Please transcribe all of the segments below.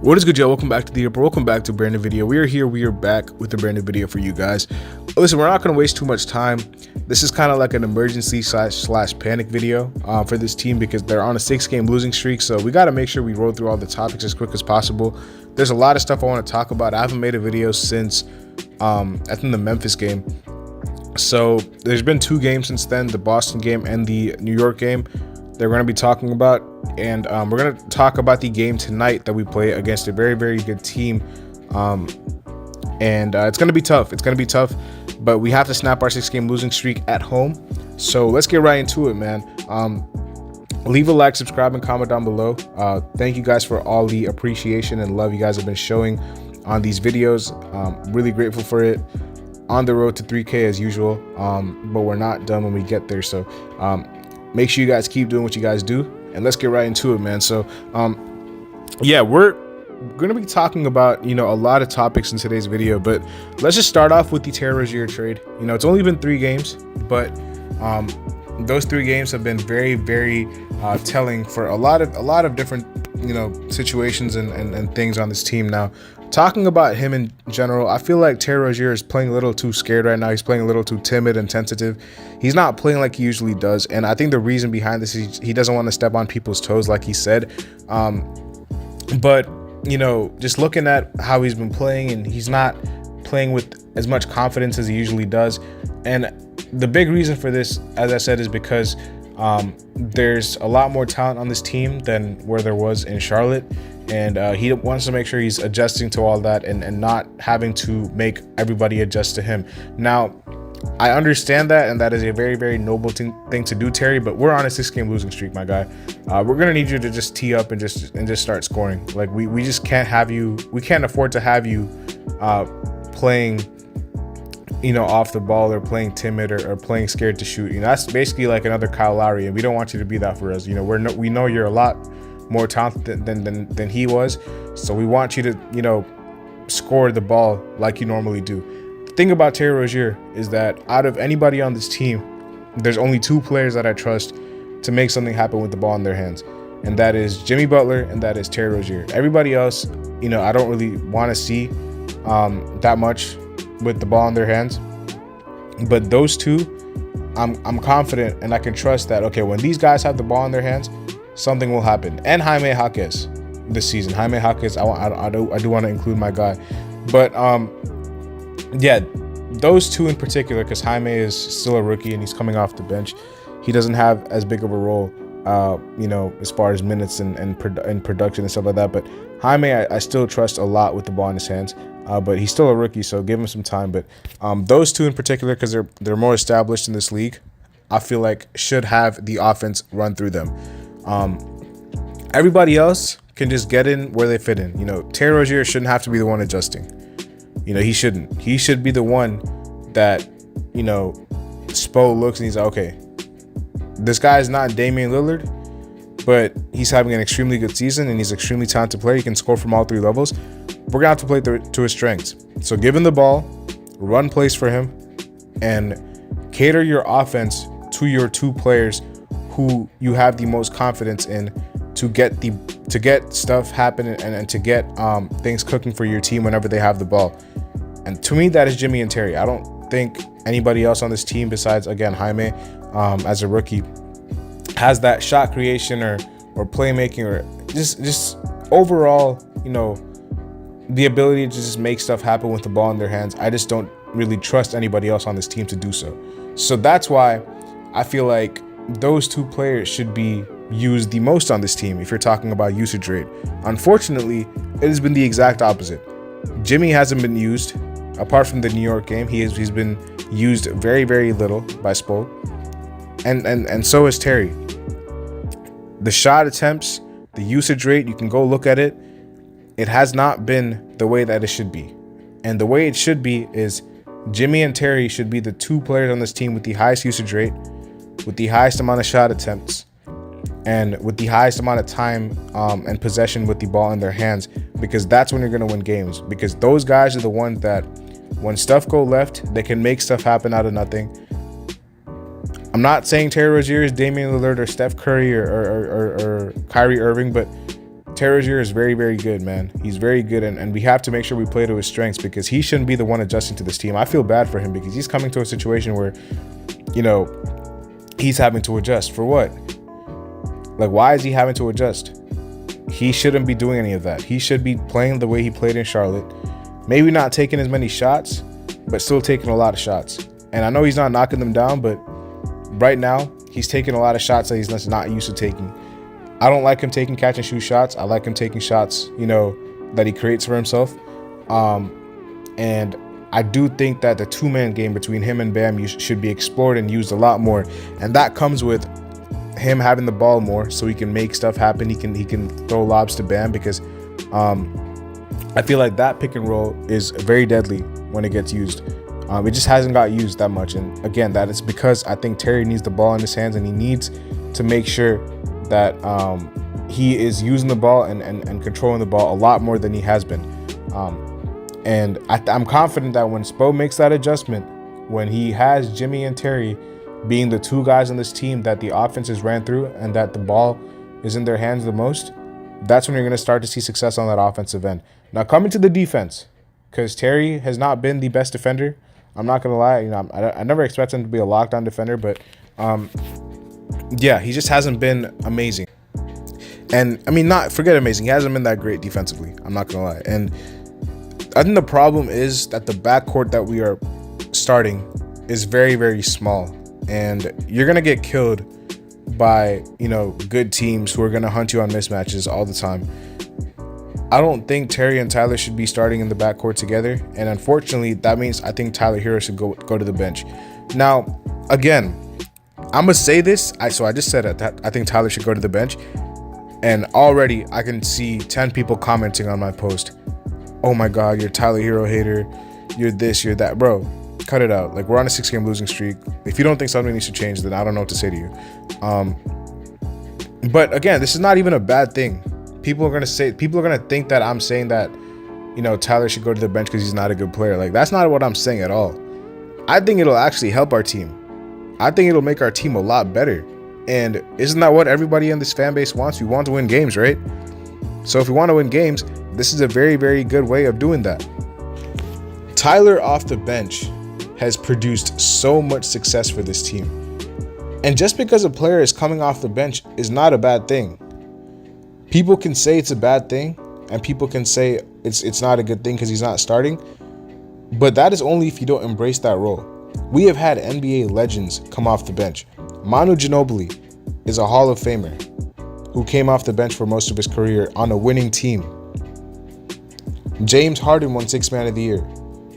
What is good, y'all? Welcome back to the welcome back to a brand new video. We are back with a brand new video for you guys. Listen, we're not going to waste too much time. This is kind of like an emergency slash panic video for this team because they're on a 6-game losing streak. So we got to make sure we roll through all the topics as quick as possible. There's a lot of stuff I want to talk about. I haven't made a video since I think the Memphis game. So there's been 2 games since then, the Boston game and the New York game that we're going to be talking about. And we're going to talk about the game tonight that we play against a very, very good team. It's going to be tough. It's going to be tough, but we have to snap our 6-game losing streak at home. So let's get right into it, man. Leave a like, subscribe, and comment down below. Thank you guys for all the appreciation and love you guys have been showing on these videos. Really grateful for it. On the road to 3K as usual, but we're not done when we get there. So make sure you guys keep doing what you guys do, and let's get right into it, man. So yeah, we're gonna be talking about, a lot of topics in today's video, but let's just start off with the Terry Rozier trade. It's only been 3 games, but those 3 games have been very, very telling for a lot of different situations and things on this team. Now, talking about him in general, I feel like Terry Rozier is playing a little too scared right now. He's playing a little too timid and tentative. He's not playing like he usually does. And I think the reason behind this is he doesn't want to step on people's toes, like he said. But, just looking at how he's been playing, and he's not playing with as much confidence as he usually does. And the big reason for this, as I said, is because there's a lot more talent on this team than where there was in Charlotte. And he wants to make sure he's adjusting to all that and not having to make everybody adjust to him. Now, I understand that, and that is a very, very noble thing to do, Terry, but we're on a 6-game losing streak, my guy. We're going to need you to just tee up and just start scoring. Like, we just can't have you, we can't afford to have you playing, off the ball or playing timid or playing scared to shoot. That's basically like another Kyle Lowry, and we don't want you to be that for us. We know you're a lot more talented than he was, so we want you to score the ball like you normally do. The thing about Terry Rozier is that out of anybody on this team, there's only 2 players that I trust to make something happen with the ball in their hands, and that is Jimmy Butler and that is Terry Rozier. Everybody else, I don't really want to see that much with the ball in their hands, but those 2, I'm confident and I can trust that, okay, when these guys have the ball in their hands, something will happen. And Jaime Jaquez this season. Jaime Jaquez, I do want to include my guy. But yeah, those 2 in particular, because Jaime is still a rookie and he's coming off the bench. He doesn't have as big of a role, as far as minutes and production and stuff like that. But Jaime, I still trust a lot with the ball in his hands. But he's still a rookie, so give him some time. But those 2 in particular, because they're more established in this league, I feel like should have the offense run through them. Everybody else can just get in where they fit in. Terry Rozier shouldn't have to be the one adjusting. He shouldn't. He should be the one that, Spo looks and he's like, okay, this guy is not Damian Lillard, but he's having an extremely good season and he's an extremely talented player. He can score from all 3 levels. We're gonna have to play to his strengths. So give him the ball, run plays for him, and cater your offense to your 2 players who you have the most confidence in to get stuff happening and to get things cooking for your team whenever they have the ball. And to me, that is Jimmy and Terry. I don't think anybody else on this team besides, again, Jaime, as a rookie, has that shot creation or playmaking or just overall, the ability to just make stuff happen with the ball in their hands. I just don't really trust anybody else on this team to do so. So that's why I feel like those 2 players should be used the most on this team if you're talking about usage rate. Unfortunately, it has been the exact opposite. Jimmy hasn't been used apart from the New York game. He's been used very, very little by Spo, and so is Terry. The shot attempts, the usage rate, you can go look at it. It has not been the way that it should be, and the way it should be is Jimmy and Terry should be the 2 players on this team with the highest usage rate, with the highest amount of shot attempts, and with the highest amount of time and possession with the ball in their hands, because that's when you're going to win games. Because those guys are the ones that, when stuff go left, they can make stuff happen out of nothing. I'm not saying Terry Rozier is Damian Lillard or Steph Curry or Kyrie Irving, but Terry Rozier is very, very good, man. He's very good, and we have to make sure we play to his strengths because he shouldn't be the one adjusting to this team. I feel bad for him because he's coming to a situation where, he's having to adjust. For what? Like, why is he having to adjust? He shouldn't be doing any of that. He should be playing the way he played in Charlotte. Maybe not taking as many shots, but still taking a lot of shots. And I know he's not knocking them down, but right now, he's taking a lot of shots that he's not used to taking. I don't like him taking catch and shoot shots. I like him taking shots, that he creates for himself. And I do think that the two-man game between him and Bam should be explored and used a lot more. And that comes with him having the ball more so he can make stuff happen. He can throw lobs to Bam because I feel like that pick and roll is very deadly when it gets used. It just hasn't got used that much. And again, that is because I think Terry needs the ball in his hands and he needs to make sure that he is using the ball and controlling the ball a lot more than he has been. And I'm confident that when Spo makes that adjustment, when he has Jimmy and Terry being the two guys on this team that the offenses ran through and that the ball is in their hands the most, that's when you're going to start to see success on that offensive end. Now, coming to the defense, because Terry has not been the best defender. I'm not going to lie. I never expect him to be a lockdown defender, but he just hasn't been amazing. And forget amazing. He hasn't been that great defensively. I'm not going to lie. And I think the problem is that the backcourt that we are starting is very, very small. And you're going to get killed by, good teams who are going to hunt you on mismatches all the time. I don't think Terry and Tyler should be starting in the backcourt together. And unfortunately, that means I think Tyler Hero should go to the bench. Now, again, I'm going to say this. I just said it. I think Tyler should go to the bench. And already I can see 10 people commenting on my post. Oh my God, you're a Tyler Hero hater. You're this, you're that. Bro, cut it out. Like, we're on a 6-game losing streak. If you don't think something needs to change, then I don't know what to say to you. But again, this is not even a bad thing. People are going to think that I'm saying that, Tyler should go to the bench because he's not a good player. Like, that's not what I'm saying at all. I think it'll actually help our team. I think it'll make our team a lot better. And isn't that what everybody in this fan base wants? We want to win games, right? So if we want to win games, this is a very, very good way of doing that. Tyler off the bench has produced so much success for this team. And just because a player is coming off the bench is not a bad thing. People can say it's a bad thing, and people can say it's not a good thing because he's not starting. But that is only if you don't embrace that role. We have had NBA legends come off the bench. Manu Ginobili is a Hall of Famer who came off the bench for most of his career on a winning team. James Harden won 6th Man of the Year.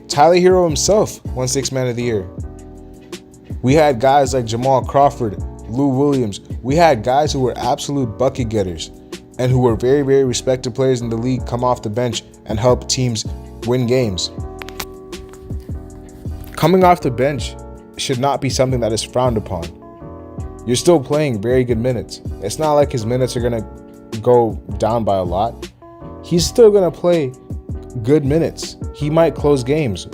Tyler Hero himself won 6th Man of the Year. We had guys like Jamal Crawford, Lou Williams. We had guys who were absolute bucket getters and who were very, very respected players in the league come off the bench and help teams win games. Coming off the bench should not be something that is frowned upon. You're still playing very good minutes. It's not like his minutes are going to go down by a lot. He's still going to play good minutes. He might close games.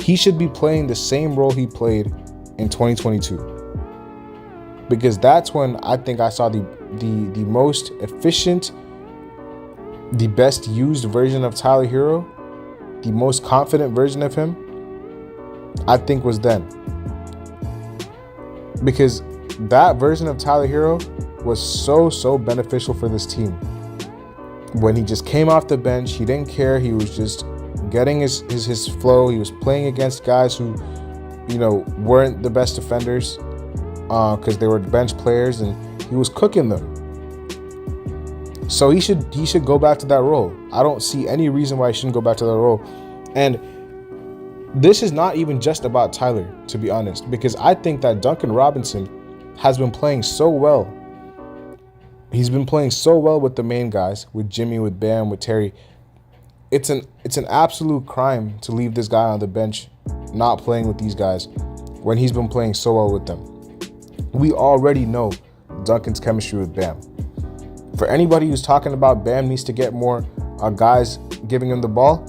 He should be playing the same role he played in 2022. Because that's when I think I saw the most efficient, the best used version of Tyler Hero, the most confident version of him, I think was then. Because that version of Tyler Hero was so beneficial for this team. When he just came off the bench, he didn't care. He was just getting his flow. He was playing against guys who, weren't the best defenders because they were bench players, and he was cooking them. So he should go back to that role. I don't see any reason why he shouldn't go back to that role. And this is not even just about Tyler, to be honest, because I think that Duncan Robinson has been playing so well. He's been playing so well with the main guys, with Jimmy, with Bam, with Terry. It's an absolute crime to leave this guy on the bench not playing with these guys when he's been playing so well with them. We already know Duncan's chemistry with Bam. For anybody who's talking about Bam needs to get more guys giving him the ball,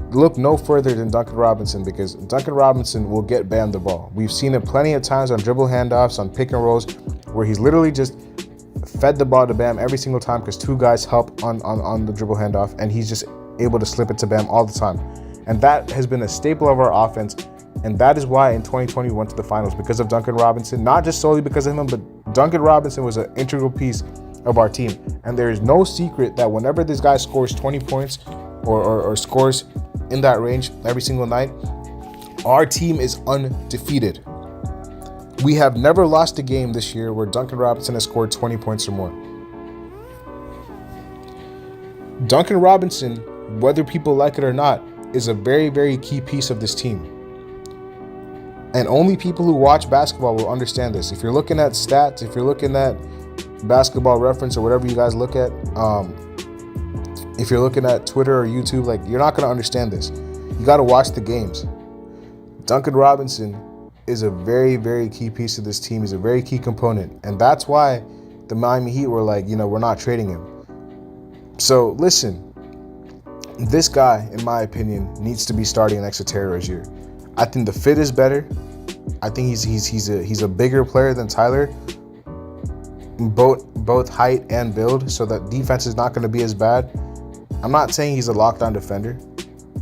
look no further than Duncan Robinson, because Duncan Robinson will get Bam the ball. We've seen it plenty of times on dribble handoffs, on pick and rolls, where he's literally just fed the ball to Bam every single time because two guys help on the dribble handoff, and he's just able to slip it to Bam all the time. And that has been a staple of our offense, and that is why in 2020 we went to the finals, because of Duncan Robinson. Not just solely because of him, but Duncan Robinson was an integral piece of our team. And there is no secret that whenever this guy scores 20 points or scores in that range every single night, our team is undefeated. We have never lost a game this year where Duncan Robinson has scored 20 points or more. Duncan Robinson, whether people like it or not, is a very, very key piece of this team. And only people who watch basketball will understand this. If you're looking at stats, if you're looking at Basketball Reference or whatever you guys look at, if you're looking at Twitter or YouTube, like, you're not going to understand this. You got to watch the games. Duncan Robinson is a very, very key piece of this team. He's a very key component. And that's why the Miami Heat were like, we're not trading him. So listen, this guy, in my opinion, needs to be starting next to Terry Rozier. I think the fit is better. I think he's a bigger player than Tyler, both height and build, so that defense is not going to be as bad. I'm not saying he's a lockdown defender,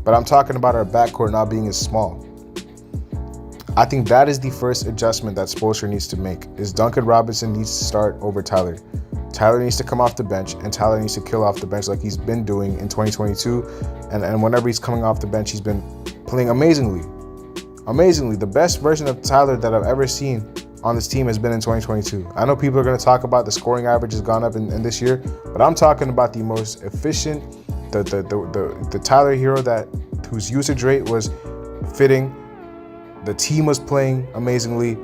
but I'm talking about our backcourt not being as small. I think that is the first adjustment that Spoelstra needs to make, is Duncan Robinson needs to start over Tyler. Tyler needs to come off the bench, and Tyler needs to kill off the bench like he's been doing in 2022. And whenever he's coming off the bench, he's been playing amazingly. Amazingly. The best version of Tyler that I've ever seen on this team has been in 2022. I know people are going to talk about the scoring average has gone up in this year, but I'm talking about the most efficient, the Tyler Hero whose usage rate was fitting. The team was playing amazingly.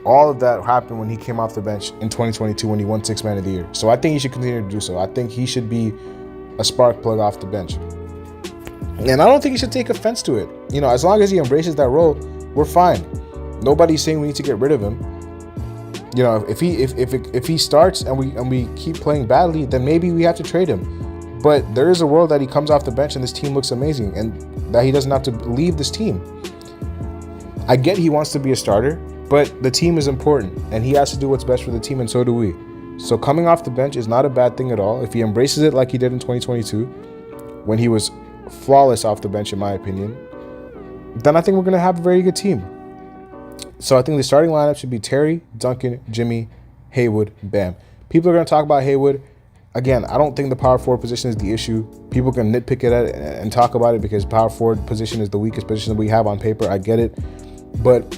All of that happened when he came off the bench in 2022 when he won Sixth Man of the Year. So I think he should continue to do so. I think he should be a spark plug off the bench. And I don't think he should take offense to it. As long as he embraces that role, we're fine. Nobody's saying we need to get rid of him. If he starts and we keep playing badly, then maybe we have to trade him. But there is a world that he comes off the bench and this team looks amazing, and that he doesn't have to leave this team. I get he wants to be a starter, but the team is important, and he has to do what's best for the team, and so do we. So coming off the bench is not a bad thing at all. If he embraces it like he did in 2022, when he was flawless off the bench, in my opinion, then I think we're going to have a very good team. So I think the starting lineup should be Terry, Duncan, Jimmy, Haywood, Bam. People are going to talk about Haywood. Again, I don't think the power forward position is the issue. People can nitpick it and talk about it because power forward position is the weakest position that we have on paper. I get it. But,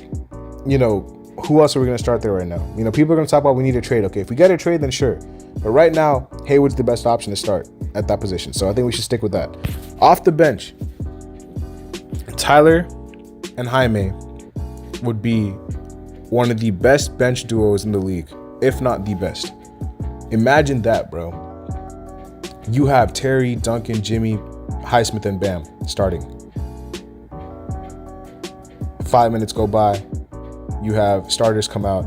who else are we going to start there right now? People are going to talk about we need a trade. Okay, if we get a trade, then sure. But right now, Haywood's the best option to start at that position. So I think we should stick with that. Off the bench, Tyler and Jaime would be one of the best bench duos in the league, if not the best. Imagine that, bro. You have Terry, Duncan, Jimmy, Highsmith, and Bam starting. 5 minutes go by, you have starters come out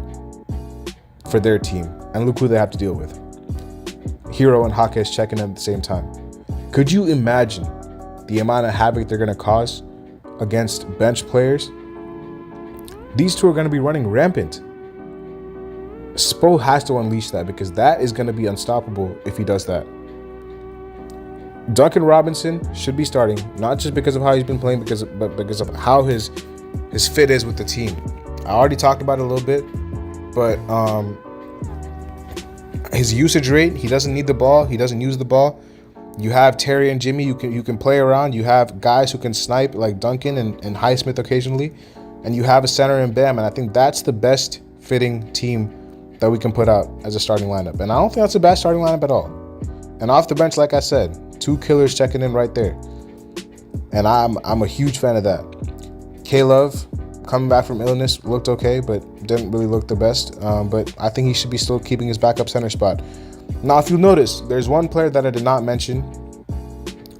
for their team, and look who they have to deal with. Hero and Jaquez checking in at the same time. Could you imagine the amount of havoc they're going to cause against bench players? These two are going to be running rampant. Spo has to unleash that, because that is going to be unstoppable if he does that. Duncan Robinson should be starting, not just because of how he's been playing, but because of how his fit is with the team. I already talked about it a little bit, but his usage rate, he doesn't need the ball. He doesn't use the ball. You have Terry and Jimmy, you can play around. You have guys who can snipe like Duncan and Highsmith occasionally. And you have a center in Bam. And I think that's the best fitting team that we can put out as a starting lineup. And I don't think that's a bad starting lineup at all. And off the bench, like I said, two killers checking in right there. And I'm a huge fan of that. K-Love, coming back from illness, looked okay, but didn't really look the best. But I think he should be still keeping his backup center spot. Now, if you'll notice, there's one player that I did not mention.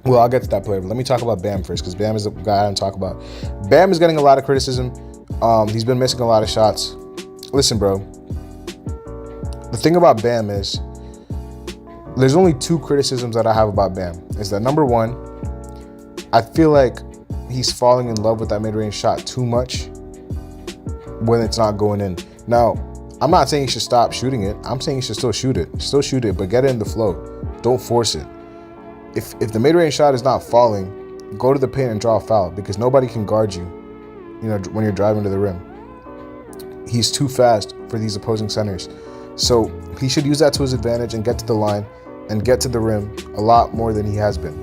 Well, I'll get to that player, but let me talk about Bam first, because Bam is the guy I don't talk about. Bam is getting a lot of criticism. He's been missing a lot of shots. Listen, bro. The thing about Bam is, there's only two criticisms that I have about Bam. Is that, number one, I feel like he's falling in love with that mid-range shot too much when it's not going in. Now, I'm not saying you should stop shooting it. I'm saying you should still shoot it. Still shoot it, but get it in the flow. Don't force it. If the mid-range shot is not falling, go to the paint and draw a foul because nobody can guard you, when you're driving to the rim. He's too fast for these opposing centers. So he should use that to his advantage and get to the line and get to the rim a lot more than he has been.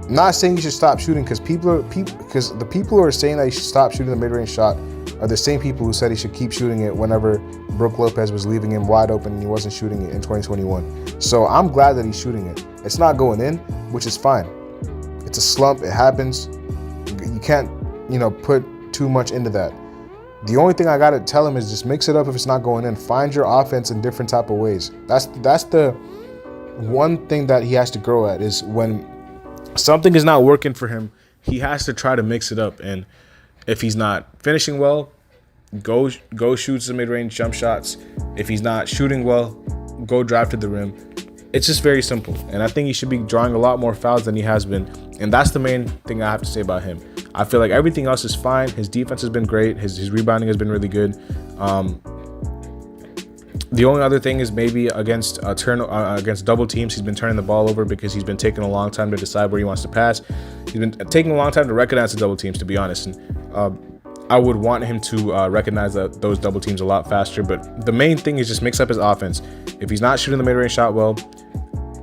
I'm not saying you should stop shooting because the people who are saying that you should stop shooting the mid-range shot are the same people who said he should keep shooting it whenever Brook Lopez was leaving him wide open and he wasn't shooting it in 2021. So I'm glad that he's shooting it. It's not going in, which is fine. It's a slump. It happens. You can't, put too much into that. The only thing I got to tell him is just mix it up if it's not going in. Find your offense in different type of ways. That's the one thing that he has to grow at, is when something is not working for him, he has to try to mix it up. And if he's not finishing well, go shoot some mid-range jump shots. If he's not shooting well, go drive to the rim. It's just very simple. And I think he should be drawing a lot more fouls than he has been. And that's the main thing I have to say about him. I feel like everything else is fine. His defense has been great. His rebounding has been really good. The only other thing is maybe against double teams, he's been turning the ball over because he's been taking a long time to decide where he wants to pass. He's been taking a long time to recognize the double teams, to be honest. And I would want him to recognize those double teams a lot faster. But the main thing is just mix up his offense. If he's not shooting the mid-range shot well,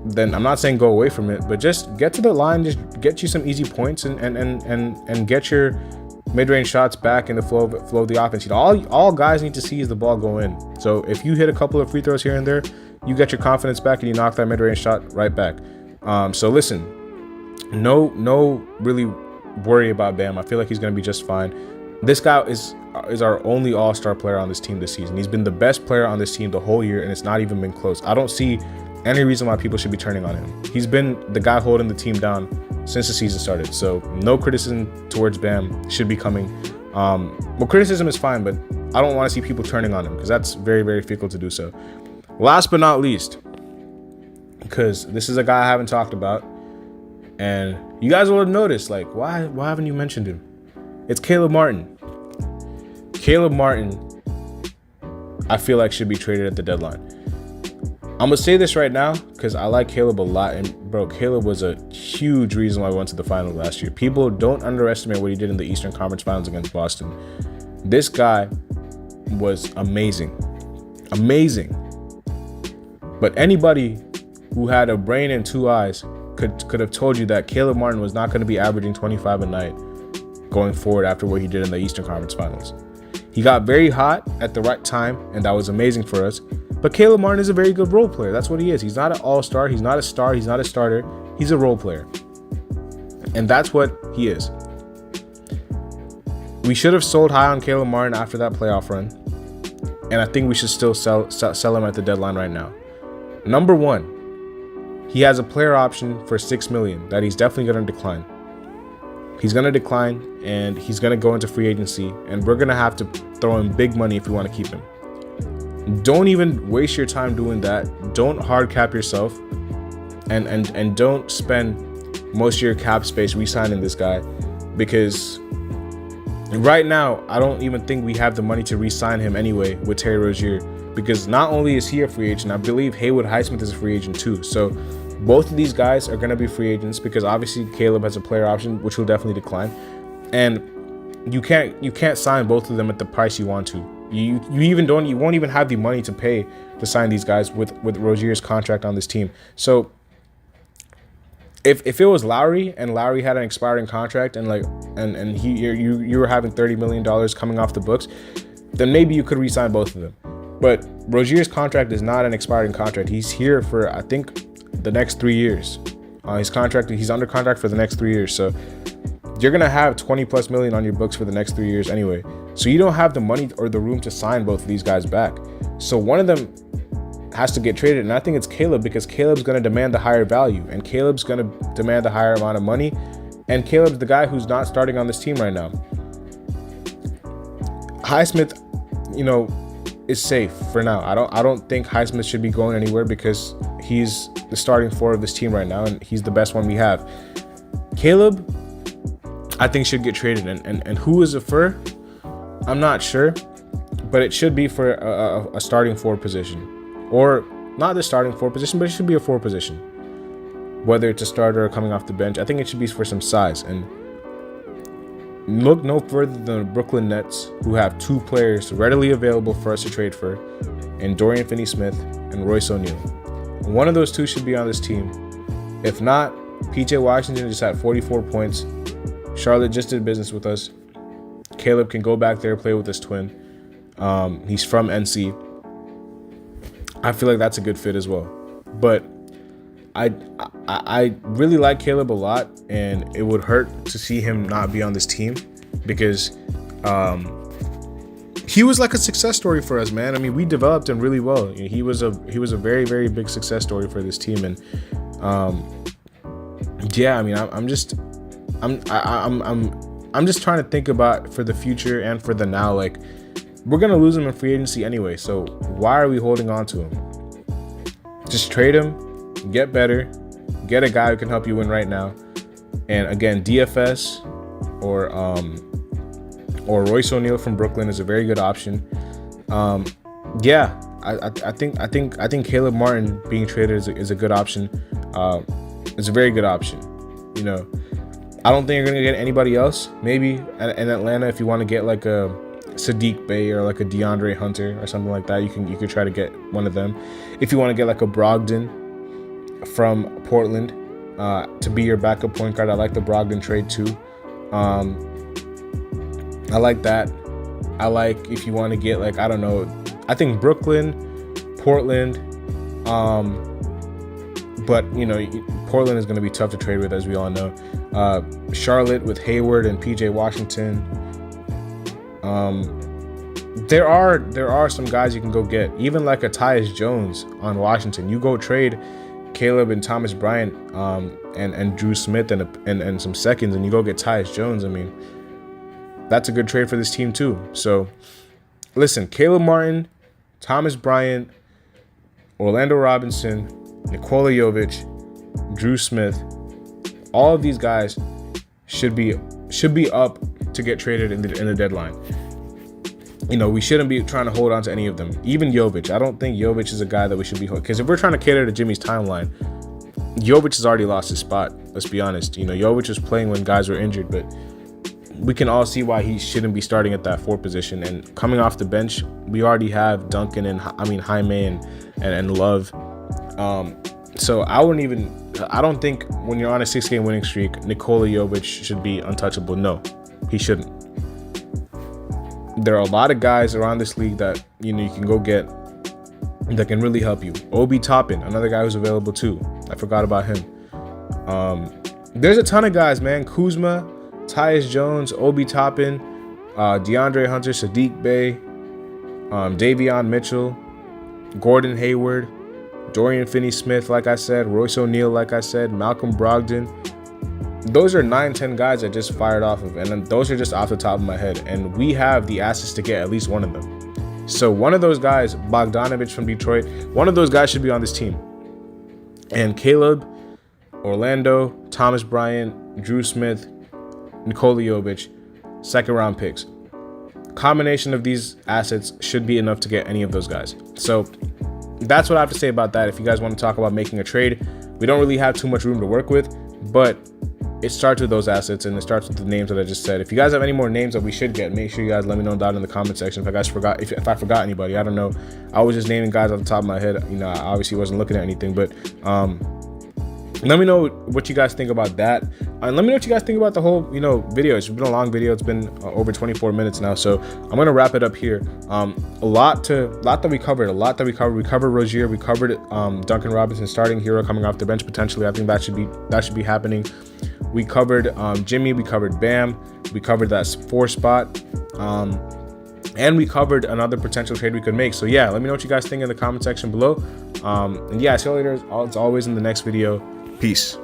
then I'm not saying go away from it, but just get to the line, just get you some easy points and get your mid-range shots back in the flow of the offense. All guys need to see is the ball go in. So if you hit a couple of free throws here and there, you get your confidence back and you knock that mid-range shot right back. So listen, no really worry about Bam. I feel like he's going to be just fine. This guy is our only all-star player on this team this season. He's been the best player on this team the whole year, and it's not even been close. I don't see any reason why people should be turning on him. He's been the guy holding the team down since the season started. So no criticism towards Bam should be coming. Well, criticism is fine, but I don't want to see people turning on him because that's very, very fickle to do so. Last but not least, because this is a guy I haven't talked about, and you guys will have noticed, like, why haven't you mentioned him? It's Caleb Martin. Caleb Martin, I feel like should be traded at the deadline. I'm going to say this right now because I like Caleb a lot. And, bro, Caleb was a huge reason why we went to the finals last year. People don't underestimate what he did in the Eastern Conference Finals against Boston. This guy was amazing. Amazing. But anybody who had a brain and two eyes could have told you that Caleb Martin was not going to be averaging 25 a night going forward after what he did in the Eastern Conference Finals. He got very hot at the right time, and that was amazing for us. But Caleb Martin is a very good role player. That's what he is. He's not an all-star. He's not a star. He's not a starter. He's a role player. And that's what he is. We should have sold high on Caleb Martin after that playoff run. And I think we should still sell him at the deadline right now. Number one, he has a player option for $6 million that he's definitely going to decline. He's going to decline, and he's going to go into free agency, and we're going to have to throw in big money if we want to keep him. Don't even waste your time doing that. Don't hard cap yourself, and don't spend most of your cap space re-signing this guy, because right now I don't even think we have the money to re-sign him anyway with Terry Rozier, because not only is he a free agent, I believe Haywood Highsmith is a free agent too. So both of these guys are going to be free agents because obviously Caleb has a player option, which will definitely decline, and you can't sign both of them at the price you want to. You won't even have the money to pay to sign these guys with Rozier's contract on this team. So if it was Lowry and Lowry had an expiring contract and you were having $30 million coming off the books, then maybe you could re-sign both of them. But Rozier's contract is not an expiring contract. He's here for, I think, the next 3 years. He's under contract for the next 3 years. So you're going to have $20+ million on your books for the next 3 years anyway. So you don't have the money or the room to sign both of these guys back. So one of them has to get traded, and I think it's Caleb, because Caleb's going to demand the higher value, and Caleb's going to demand the higher amount of money, and Caleb's the guy who's not starting on this team right now. Highsmith, is safe for now. I don't think Highsmith should be going anywhere because he's the starting four of this team right now, and he's the best one we have. Caleb, I think, should get traded, and who is it for? I'm not sure, but it should be for a starting forward position, or not the starting forward position, but it should be a forward position. Whether it's a starter or coming off the bench, I think it should be for some size. And look no further than the Brooklyn Nets, who have 2 players readily available for us to trade for, and Dorian Finney-Smith and Royce O'Neal. One of those 2 should be on this team. If not, PJ Washington just had 44 points. Charlotte just did business with us. Caleb can go back there, play with his twin. He's from NC. I feel like that's a good fit as well. But I really like Caleb a lot, and it would hurt to see him not be on this team, because he was like a success story for us, man. I mean, we developed him really well. He was a very, very big success story for this team, and yeah, I mean, I'm just trying to think about for the future and for the now. Like, we're gonna lose him in free agency anyway, so why are we holding on to him? Just trade him, get better, get a guy who can help you win right now. And again, DFS or Royce O'Neal from Brooklyn is a very good option. Yeah, I think Caleb Martin being traded is a good option. It's a very good option. You know, I don't think you're gonna get anybody else. Maybe in Atlanta, if you want to get like a Saddiq Bey or like a DeAndre Hunter or something like that, you could try to get one of them. If you want to get like a Brogdon from Portland to be your backup point guard, I like the Brogdon trade too. I like that. I like if you want to get like, I don't know, I think Brooklyn, Portland, but you know, Portland is going to be tough to trade with, as we all know. Charlotte with Hayward and PJ Washington. There are some guys you can go get, even like a Tyus Jones on Washington. You go trade Caleb and Thomas Bryant and Drew Smith and some seconds, and you go get Tyus Jones. I mean, that's a good trade for this team too. So listen, Caleb Martin, Thomas Bryant, Orlando Robinson, Nikola Jovic, Drew Smith, all of these guys should be up to get traded in the deadline. You know, we shouldn't be trying to hold on to any of them. Even Jovic. I don't think Jovic is a guy that we should be holding, because if we're trying to cater to Jimmy's timeline, Jovic has already lost his spot. Let's be honest. You know, Jovic was playing when guys were injured, but we can all see why he shouldn't be starting at that 4 position. And coming off the bench, we already have Duncan and Jaime and Love. So I don't think when you're on a 6-game winning streak, Nikola Jovic should be untouchable. No, he shouldn't. There are a lot of guys around this league that, you know, you can go get that can really help you. Obi Toppin, another guy who's available too. I forgot about him. There's a ton of guys, man. Kuzma, Tyus Jones, Obi Toppin, DeAndre Hunter, Saddiq Bey, Davion Mitchell, Gordon Hayward, Dorian Finney-Smith, like I said, Royce O'Neal, like I said, Malcolm Brogdon. Those are 9-10 guys I just fired off of, and those are just off the top of my head. And we have the assets to get at least one of them. So one of those guys, Bogdanovich from Detroit, one of those guys should be on this team. And Caleb, Orlando, Thomas Bryant, Drew Smith, Nikola Jovic, 2nd-round picks. Combination of these assets should be enough to get any of those guys. So that's what I have to say about that. If you guys want to talk about making a trade, we don't really have too much room to work with, but it starts with those assets, and it starts with the names that I just said. If you guys have any more names that we should get, make sure you guys let me know down in the comment section. If I forgot anybody, I don't know. I was just naming guys off the top of my head. You know, I obviously wasn't looking at anything, but let me know what you guys think about that, and let me know what you guys think about the whole, you know, video. It's been a long video. It's been over 24 minutes now, so I'm gonna wrap it up here. A lot that we covered. We covered Rozier. We covered Duncan Robinson, starting hero, coming off the bench potentially. I think that should be happening. We covered Jimmy. We covered Bam. We covered that 4 spot. And we covered another potential trade we could make. So yeah, let me know what you guys think in the comment section below. And yeah, see you later. It's always in the next video. Peace.